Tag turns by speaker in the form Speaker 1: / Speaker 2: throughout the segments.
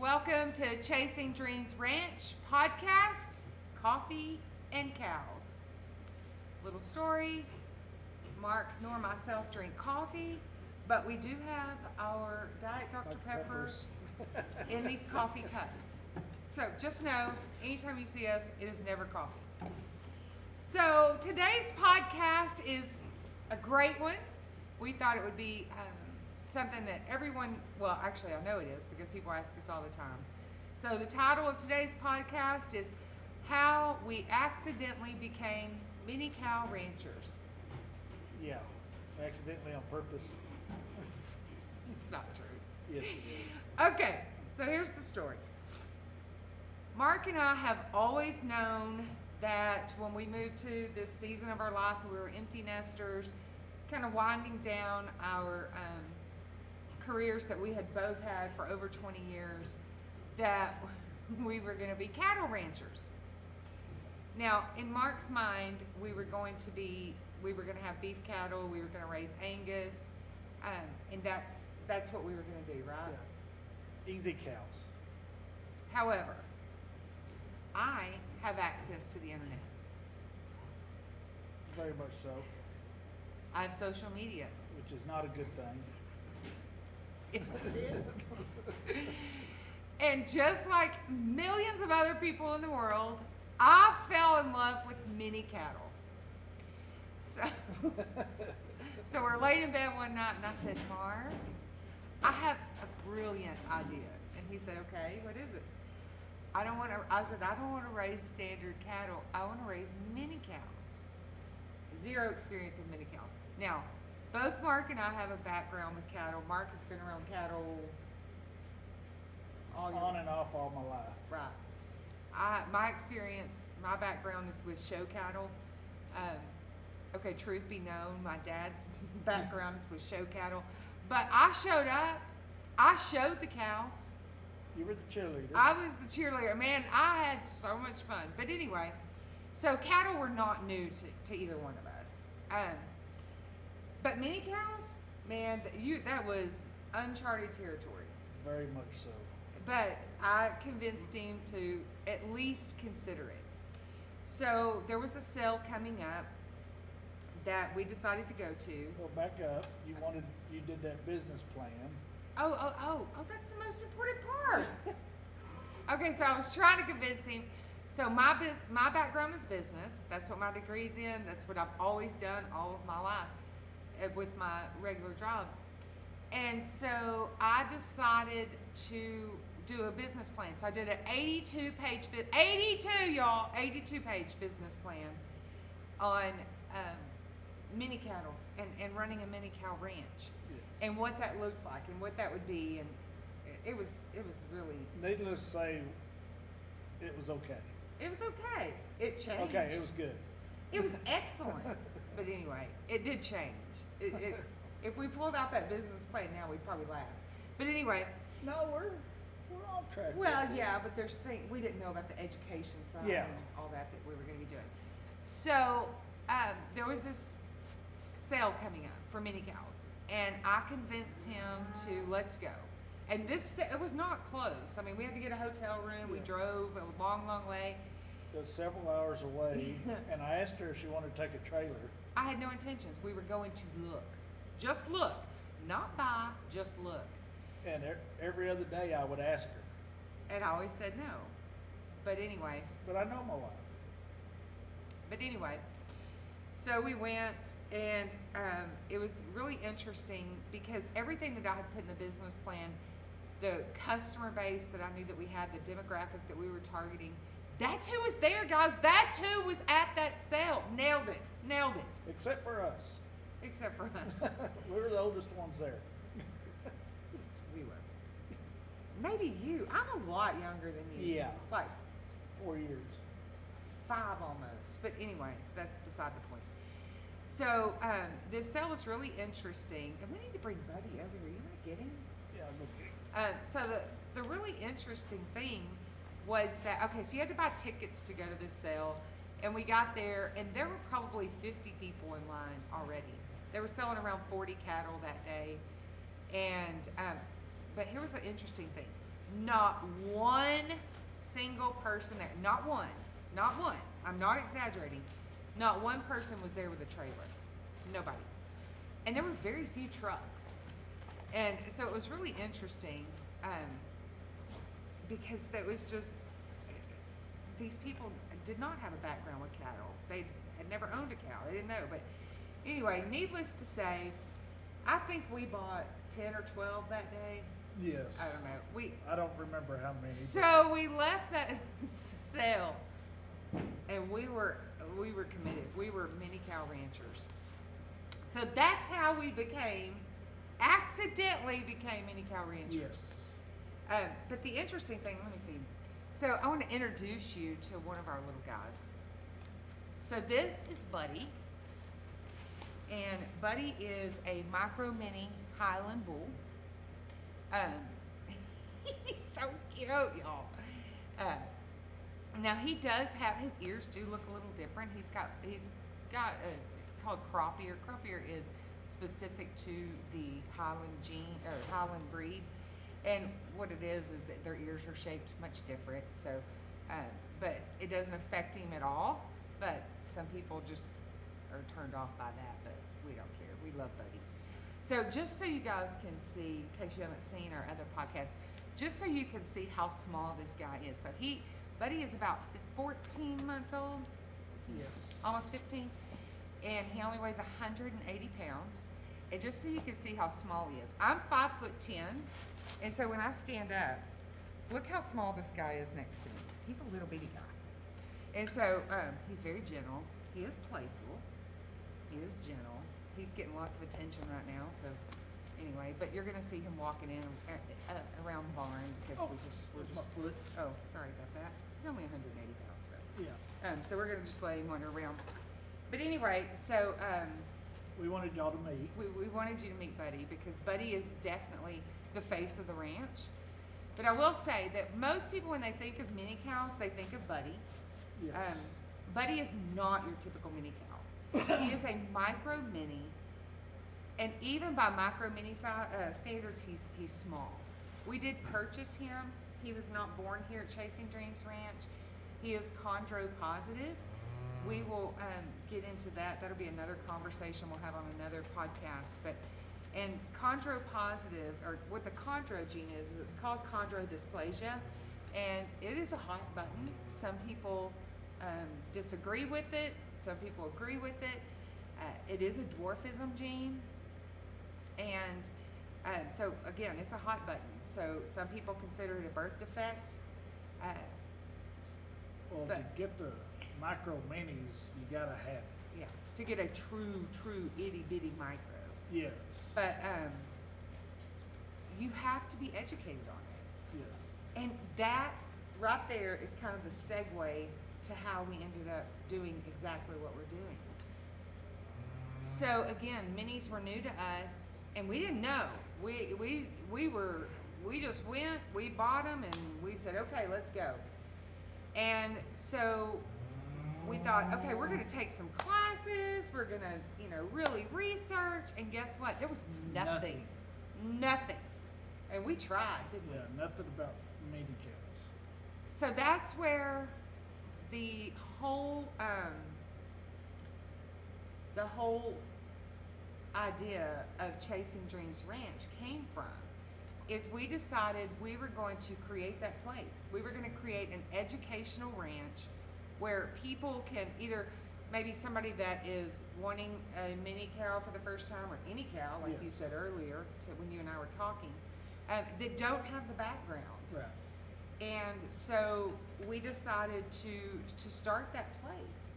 Speaker 1: Welcome to Chasing Dreams Ranch podcast, Coffee and Cows. Little story, Mark nor myself drink coffee, but we do have our Diet Dr. Peppers in these coffee cups. So just know, anytime you see us, it is never coffee. So today's podcast is a great one. We thought it would be something that everyone, well, actually I know it is because people ask us all the time. So the title of today's podcast is How We Accidentally Became Mini Cow Ranchers.
Speaker 2: Yeah, accidentally on purpose.
Speaker 1: It's not true.
Speaker 2: Yes, it is.
Speaker 1: Okay, so here's the story. Mark and I have always known that when we moved to this season of our life, we were empty nesters, kind of winding down our careers that we had both had for over 20 years, that we were going to be cattle ranchers. Now, in Mark's mind, we were going to have beef cattle, we were going to raise Angus, and that's what we were going to do, right?
Speaker 2: Yeah. Easy cows.
Speaker 1: However, I have access to the internet.
Speaker 2: Very much so,
Speaker 1: I have social media.
Speaker 2: which is not a good thing.
Speaker 1: And just like millions of other people in the world, I fell in love with mini cattle. So we're laying in bed one night and I said, Mark, I have a brilliant idea. And he said, okay, what is it? I don't want to raise standard cattle. I want to raise mini cows. Zero experience with mini cows. Now, both Mark and I have a background with cattle. Mark has been around cattle all
Speaker 2: On and off all my life.
Speaker 1: Right. My experience, my background is with show cattle. Okay, truth be known, my dad's background is with show cattle. But I showed up. I showed the cows.
Speaker 2: You were the cheerleader.
Speaker 1: I was the cheerleader. Man, I had so much fun. But anyway, so cattle were not new to either one of us. But mini cows, man, that was uncharted territory.
Speaker 2: Very much so.
Speaker 1: But I convinced him to at least consider it. So there was a sale coming up that we decided to go to.
Speaker 2: Well, back up. You did that business plan.
Speaker 1: Oh, that's the most important part. Okay, so I was trying to convince him. So my background is business. That's what my degree's in. That's what I've always done all of my life with my regular job. And so I decided to do a business plan. So I did an 82-page business plan on mini cattle and running a mini cow ranch.
Speaker 2: Yes.
Speaker 1: And what that looks like and what that would be, and it was really.
Speaker 2: Needless to say, it was okay.
Speaker 1: It was okay. It changed.
Speaker 2: Okay, it was good.
Speaker 1: It was excellent. But anyway, it did change. It's if we pulled out that business plan now, we'd probably laugh. But anyway.
Speaker 2: No, we're on track.
Speaker 1: Well,
Speaker 2: with it.
Speaker 1: yeah, but there's things we didn't know about the education side
Speaker 2: Yeah.
Speaker 1: and all that we were going to be doing. So there was this sale coming up for mini cows, and I convinced him to let's go. And it was not close. I mean, we had to get a hotel room. We
Speaker 2: Yeah.
Speaker 1: drove a long, long way.
Speaker 2: It was several hours away, and I asked her if she wanted to take a trailer.
Speaker 1: I had no intentions. We were going to look. Just look. Not buy, just look.
Speaker 2: And every other day I would ask her.
Speaker 1: And I always said no. But anyway.
Speaker 2: But I know my wife.
Speaker 1: But anyway, so we went, and it was really interesting because everything that I had put in the business plan, the customer base that I knew that we had, the demographic that we were targeting, that's who was there, guys. That's who was at that sale. Nailed it.
Speaker 2: Except for us.
Speaker 1: Except for us.
Speaker 2: We were the oldest ones there.
Speaker 1: Yes, we were. Maybe you. I'm a lot younger than you.
Speaker 2: Yeah.
Speaker 1: Like
Speaker 2: 4 years.
Speaker 1: 5 almost. But anyway, that's beside the point. So this sale was really interesting. And we need to bring Buddy over here. You want to get him?
Speaker 2: Yeah, look.
Speaker 1: So the really interesting thing was that, okay, so you had to buy tickets to go to this sale. And we got there, and there were probably 50 people in line already. They were selling around 40 cattle that day. And, but here was the interesting thing. Not one single person there. Not one. Not one. I'm not exaggerating. Not one person was there with a trailer. Nobody. And there were very few trucks. And so it was really interesting because that was just, these people did not have a background with cattle. They had never owned a cow. They didn't know. But anyway, needless to say, I think we bought 10 or 12 that day.
Speaker 2: Yes.
Speaker 1: I don't know.
Speaker 2: I don't remember how many.
Speaker 1: So we left that sale, and we were committed. We were mini cow ranchers. So that's how we accidentally became mini cow ranchers.
Speaker 2: Yes.
Speaker 1: But the interesting thing, let me see. So I want to introduce you to one of our little guys. So this is Buddy, and Buddy is a micro mini Highland bull. He's so cute, y'all. Now he does have, his ears do look a little different. He's got called crop ear. Crop ear is specific to the Highland gene or Highland breed, and what it is that their ears are shaped much different. So, but it doesn't affect him at all. But some people just are turned off by that, but we don't care. We love Buddy. So just so you guys can see, in case you haven't seen our other podcasts, just so you can see how small this guy is. So Buddy is about 14 months old.
Speaker 2: Yes.
Speaker 1: Almost 15. And he only weighs 180 pounds. And just so you can see how small he is. I'm 5'10". And so when I stand up, look how small this guy is next to me. He's a little bitty guy. And so he's very gentle. He is playful. He is gentle. He's getting lots of attention right now. So anyway, but you're gonna see him walking in around the barn because we're just.
Speaker 2: My foot.
Speaker 1: Oh, sorry about that. He's only 180 pounds. So
Speaker 2: Yeah.
Speaker 1: so we're gonna just let him wander around. But anyway, so
Speaker 2: We wanted y'all to meet.
Speaker 1: we wanted you to meet Buddy because Buddy is definitely the face of the ranch. But I will say that most people, when they think of mini cows, they think of Buddy.
Speaker 2: Yes.
Speaker 1: Buddy is not your typical mini cow. He is a micro mini, and even by micro mini standards, he's small. We did purchase him. He was not born here at Chasing Dreams Ranch. He is chondro positive. We will get into that. That'll be another conversation we'll have on another podcast. And chondro positive, or what the chondro gene is it's called chondrodysplasia, and it is a hot button. Some people disagree with it. Some people agree with it. It is a dwarfism gene, and so again, it's a hot button. So some people consider it a birth defect.
Speaker 2: Well, to get the micro minis, you gotta have it.
Speaker 1: Yeah, to get a true itty bitty micro.
Speaker 2: Yes.
Speaker 1: But you have to be educated on it.
Speaker 2: Yeah.
Speaker 1: And that right there is kind of the segue to how we ended up doing exactly what we're doing. So again, minis were new to us, and we didn't know. We just went, we bought them, and we said, okay, let's go. And so we thought, okay, we're going to take some classes. We're going to, really research. And guess what? There was nothing. And we tried, didn't we?
Speaker 2: Yeah, nothing about mini cows.
Speaker 1: So that's where the whole idea of Chasing Dreams Ranch came from. Is we decided we were going to create that place. We were going to create an educational ranch where people can either, maybe somebody that is wanting a mini cow for the first time, or any cow, like you
Speaker 2: Yes.
Speaker 1: said earlier, when you and I were talking, that don't have the background.
Speaker 2: Right.
Speaker 1: And so we decided to start that place,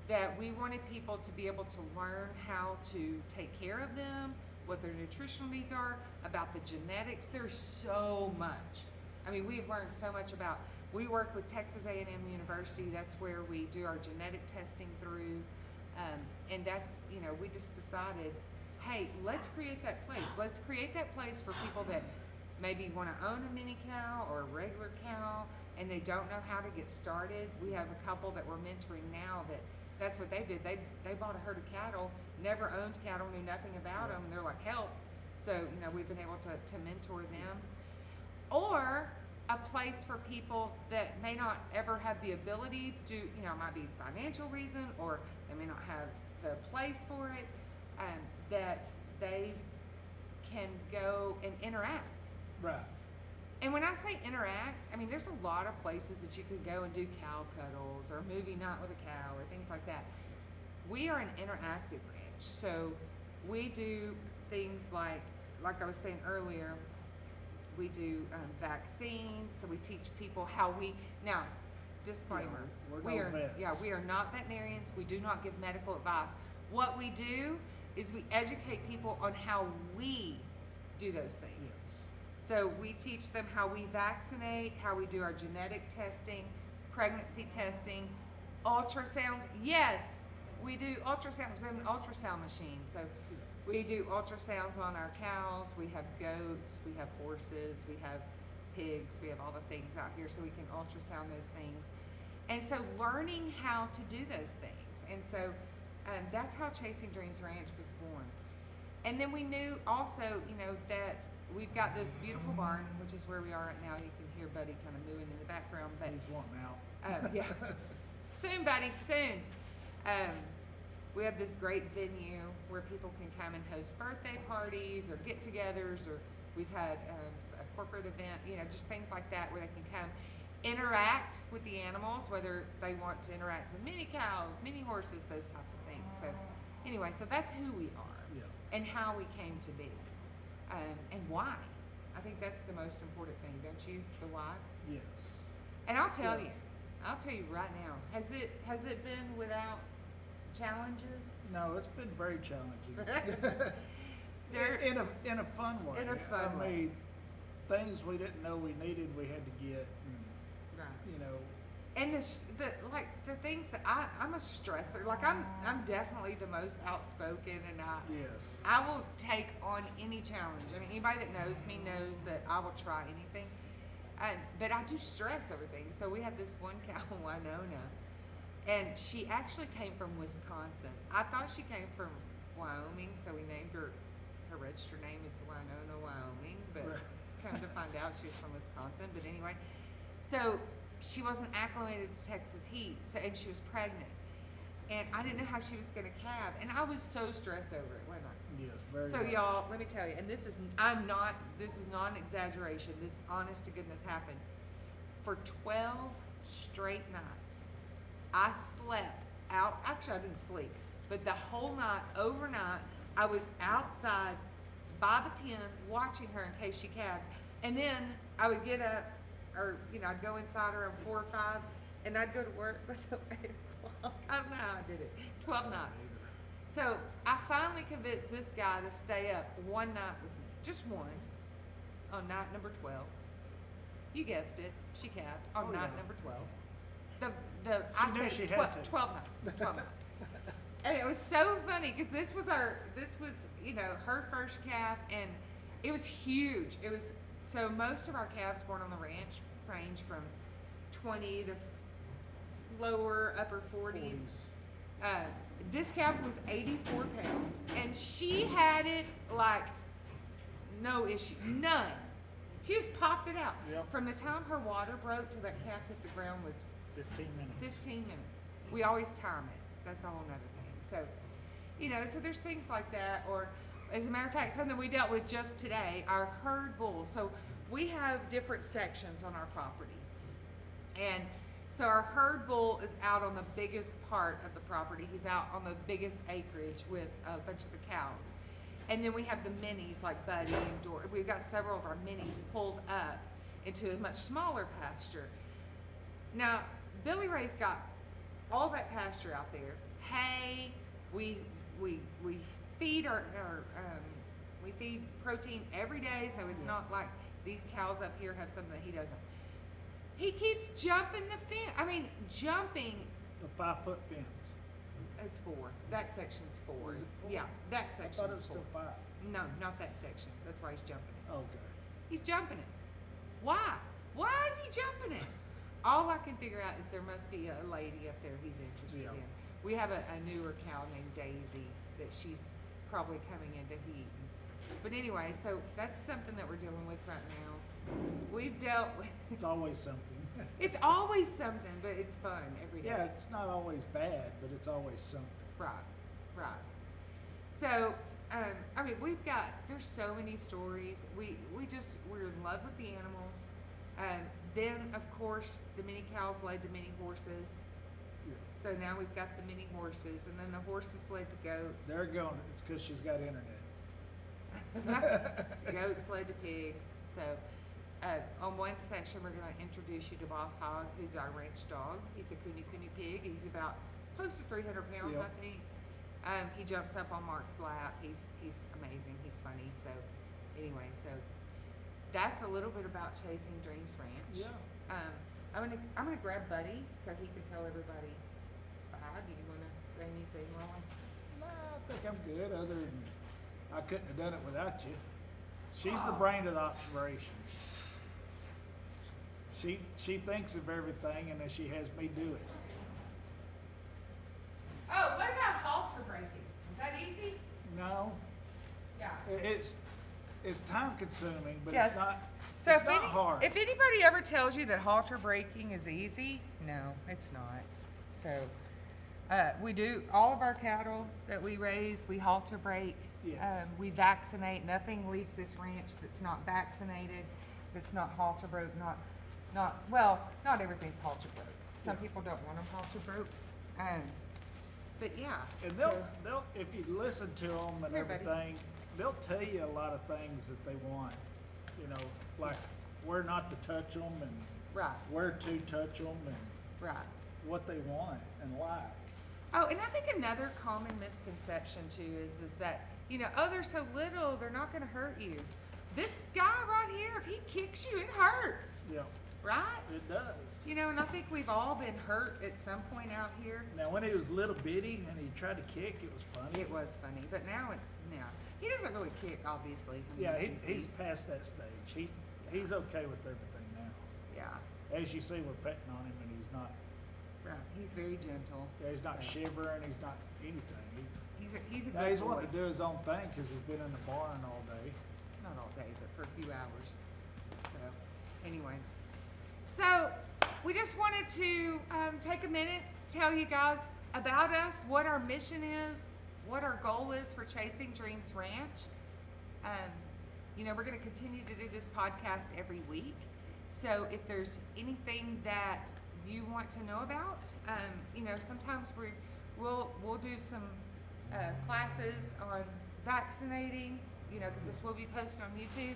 Speaker 1: that we wanted people to be able to learn how to take care of them, what their nutritional needs are, about the genetics. There's so much. I mean, we've learned so much about, we work with Texas A&M University. That's where we do our genetic testing through. And that's, we just decided, hey, let's create that place. Let's create that place for people that maybe want to own a mini cow or a regular cow, and they don't know how to get started. We have a couple that we're mentoring now that's what they did. They bought a herd of cattle, never owned cattle, knew nothing about them, and they're like, help. So, we've been able to mentor them. Or a place for people that may not ever have the ability to, it might be financial reason, or they may not have the place for it, that they can go and interact.
Speaker 2: Right.
Speaker 1: And when I say interact, I mean, there's a lot of places that you could go and do cow cuddles or movie night with a cow or things like that. We are an interactive ranch. So we do things like I was saying earlier, we do vaccines. So we teach people how now, disclaimer, we are not veterinarians. We do not give medical advice. What we do is we educate people on how we do those things.
Speaker 2: Yes.
Speaker 1: So we teach them how we vaccinate, how we do our genetic testing, pregnancy testing, ultrasounds. Yes, we do ultrasounds. We have an ultrasound machine. So we do ultrasounds on our cows. We have goats. We have horses. We have pigs. We have all the things out here so we can ultrasound those things. And so learning how to do those things. And so that's how Chasing Dreams Ranch was born. And then we knew also, that we've got this beautiful barn, which is where we are right now. You can hear Buddy kind of moving in the background, but
Speaker 2: He's wanting out.
Speaker 1: yeah, soon, Buddy, soon. We have this great venue where people can come and host birthday parties or get-togethers, or we've had a corporate event, just things like that where they can come interact with the animals, whether they want to interact with mini cows, mini horses, those types of things. So anyway, so that's who we are.
Speaker 2: Yeah.
Speaker 1: And how we came to be, and why. I think that's the most important thing, don't you? The why.
Speaker 2: Yes.
Speaker 1: And I'll tell
Speaker 2: Yeah.
Speaker 1: you right now. Has it been without challenges?
Speaker 2: No, it's been very challenging.
Speaker 1: There-
Speaker 2: in a fun way.
Speaker 1: In a fun way.
Speaker 2: I mean, things we didn't know we needed, we had to get. And,
Speaker 1: Right. And the things that I'm a stressor. Like I'm definitely the most outspoken, and
Speaker 2: Yes.
Speaker 1: I will take on any challenge. I mean, anybody that knows me knows that I will try anything. But I do stress over things. So we have this one cow, Winona, and she actually came from Wisconsin. I thought she came from Wyoming, so we named her. Her registered name is Winona, Wyoming, but
Speaker 2: Right.
Speaker 1: come to find out she was from Wisconsin. But anyway, so she wasn't acclimated to Texas heat, and she was pregnant, and I didn't know how she was going to calve, and I was so stressed over it, wasn't I?
Speaker 2: Yes. Very.
Speaker 1: So
Speaker 2: much.
Speaker 1: y'all, let me tell you, and this is not an exaggeration. This honest to goodness happened. For 12 straight nights, I slept out. Actually, I didn't sleep, but the whole night, overnight, I was outside by the pen watching her in case she calved, and then I would get up, or I'd go inside around 4 or 5, and I'd go to work by 8 o'clock. I don't know how I did it. 12 nights. So I finally convinced this guy to stay up one night with me, just one, on night number 12. You guessed it, she calved on
Speaker 2: Oh,
Speaker 1: night
Speaker 2: yeah.
Speaker 1: number 12. I
Speaker 2: knew
Speaker 1: said
Speaker 2: she
Speaker 1: 12,
Speaker 2: had to.
Speaker 1: 12 nights. 12 nights. And it was so funny because this was her first calf, and it was huge. It was so most of our calves born on the ranch range from 20 to upper 40s. This calf was 84 pounds, and she had it like no issue, none. She just popped it out.
Speaker 2: Yep.
Speaker 1: From the time her water broke till that calf hit the ground was
Speaker 2: 15 minutes.
Speaker 1: 15 minutes. We always time it. That's a whole nother thing. So, so there's things like that. Or, as a matter of fact, something we dealt with just today, our herd bull. So we have different sections on our property. And so our herd bull is out on the biggest part of the property. He's out on the biggest acreage with a bunch of the cows. And then we have the minis like Buddy and Dory. We've got several of our minis pulled up into a much smaller pasture. Now, Billy Ray's got all that pasture out there. Hay, we feed we feed protein every day, so it's not like these cows up here have something that he doesn't. He keeps jumping the fence. I mean, jumping.
Speaker 2: The 5-foot fence.
Speaker 1: It's 4. That section's 4.
Speaker 2: Is it 4?
Speaker 1: Yeah, that
Speaker 2: I thought it
Speaker 1: section's
Speaker 2: was
Speaker 1: 4.
Speaker 2: still 5.
Speaker 1: No, not that section. That's why he's jumping it.
Speaker 2: Okay.
Speaker 1: He's jumping it. Why? Why is he jumping it? All I can figure out is there must be a lady up there he's interested
Speaker 2: Yeah.
Speaker 1: in. We have a newer cow named Daisy that she's probably coming into heat. But anyway, so that's something that we're dealing with right now. we've dealt with.
Speaker 2: It's always something.
Speaker 1: It's always something, but it's fun every day.
Speaker 2: Yeah, it's not always bad, but it's always something.
Speaker 1: Right, right. So, I mean, there's so many stories. We're in love with the animals. Then, of course, the mini cows led to mini horses.
Speaker 2: Yes.
Speaker 1: So now we've got the mini horses, and then the horses led to goats.
Speaker 2: They're going, it's because she's got internet.
Speaker 1: Goats led to pigs. So, on one section, we're going to introduce you to Boss Hog, who's our ranch dog. He's a Kuni pig. He's about close to 300 pounds,
Speaker 2: Yep.
Speaker 1: I think. He jumps up on Mark's lap. He's amazing. He's funny. So, anyway, that's a little bit about Chasing Dreams Ranch.
Speaker 2: Yeah.
Speaker 1: I'm gonna grab Buddy so he can tell everybody bye. Do you wanna say anything, Ron?
Speaker 2: Nah, I think I'm good, other than I couldn't have done it without you. She's the brain of the operation. She thinks of everything, and then she has me do it.
Speaker 1: Oh, what about halter braking? Is that easy?
Speaker 2: No,
Speaker 1: Yeah.
Speaker 2: it's time consuming, but
Speaker 1: Yes.
Speaker 2: it's not.
Speaker 1: So
Speaker 2: it's not hard.
Speaker 1: if anybody ever tells you that halter braking is easy, no, it's not. So we do all of our cattle that we raise, we halter brake.
Speaker 2: Yes.
Speaker 1: We vaccinate. Nothing leaves this ranch that's not vaccinated, that's not halter broke, not everything's halter broke. Some
Speaker 2: Yeah.
Speaker 1: people don't want them halter broke. But yeah.
Speaker 2: And
Speaker 1: so-
Speaker 2: they'll if you listen to them and
Speaker 1: Here, buddy.
Speaker 2: everything, they'll tell you a lot of things that they want. You know, like where not to touch them and
Speaker 1: right,
Speaker 2: where to touch them and
Speaker 1: right.
Speaker 2: what they want and like.
Speaker 1: Oh, and I think another common misconception too is that, oh, they're so little, they're not gonna hurt you. This guy right here, if he kicks you, it hurts,
Speaker 2: Yeah,
Speaker 1: right?
Speaker 2: it does.
Speaker 1: And I think we've all been hurt at some point out here.
Speaker 2: Now, when he was little bitty and he tried to kick, it was funny.
Speaker 1: It was funny, but now he doesn't really kick, obviously. I mean,
Speaker 2: Yeah,
Speaker 1: you can
Speaker 2: he's
Speaker 1: see.
Speaker 2: past that stage. He's okay with everything now.
Speaker 1: Yeah,
Speaker 2: As you see, we're petting on him, and he's not.
Speaker 1: right. He's very gentle.
Speaker 2: Yeah, he's not
Speaker 1: So,
Speaker 2: shivering. He's not anything.
Speaker 1: He's a
Speaker 2: Now
Speaker 1: good
Speaker 2: he's
Speaker 1: boy.
Speaker 2: wanting to do his own thing because he's been in the barn all day.
Speaker 1: Not all day, but for a few hours. So, anyway. So, we just wanted to take a minute, tell you guys about us, what our mission is, what our goal is for Chasing Dreams Ranch. We're going to continue to do this podcast every week. So, if there's anything that you want to know about, sometimes we'll do some classes on vaccinating, because this will be posted on YouTube.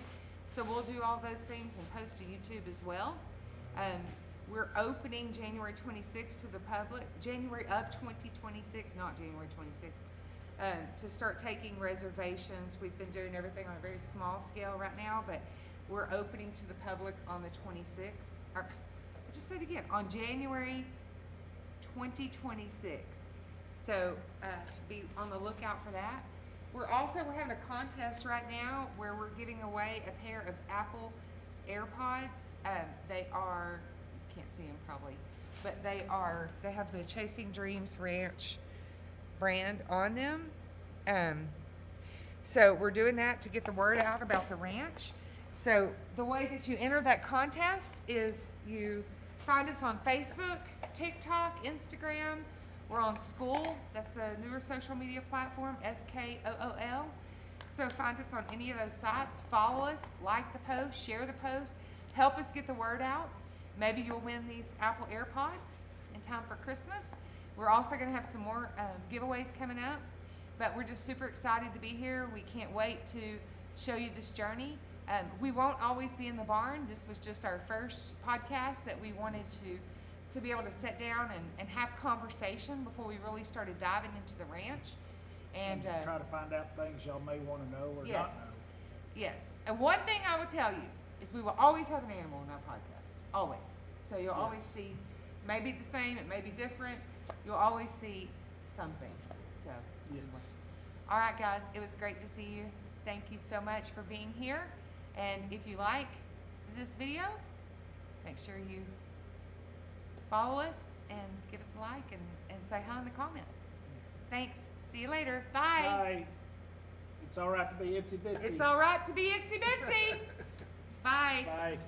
Speaker 1: So we'll do all those things and post to YouTube as well. We're opening January 26th to the public, January of 2026, not January 26th, to start taking reservations. We've been doing everything on a very small scale right now, but we're opening to the public on the 26th. I'll just say it again, on January 2026. So be on the lookout for that. We're having a contest right now where we're giving away a pair of Apple AirPods. They are, you can't see them probably, but they have the Chasing Dreams Ranch brand on them. So we're doing that to get the word out about the ranch. So the way that you enter that contest is you find us on Facebook, TikTok, Instagram. We're on School. That's a newer social media platform, SKOOL. So find us on any of those sites. Follow us, like the post, share the post. Help us get the word out. Maybe you'll win these Apple AirPods in time for Christmas. We're also going to have some more giveaways coming up. But we're just super excited to be here. We can't wait to show you this journey. We won't always be in the barn. This was just our first podcast that we wanted to be able to sit down and have conversation before we really started diving into the ranch. And
Speaker 2: try to find out things y'all may want to know or
Speaker 1: yes,
Speaker 2: not know.
Speaker 1: yes. And one thing I would tell you is we will always have an animal in our podcast, always. So you'll always see, maybe the same, it may be different. You'll always see something. So
Speaker 2: Yes.
Speaker 1: anyway. All right, guys, it was great to see you. Thank you so much for being here. And if you like this video, make sure you follow us and give us a like and say hi in the comments. Thanks. See you later. Bye.
Speaker 2: Bye. It's all right to be itsy bitsy.
Speaker 1: It's all right to be itsy bitsy. Bye.
Speaker 2: Bye.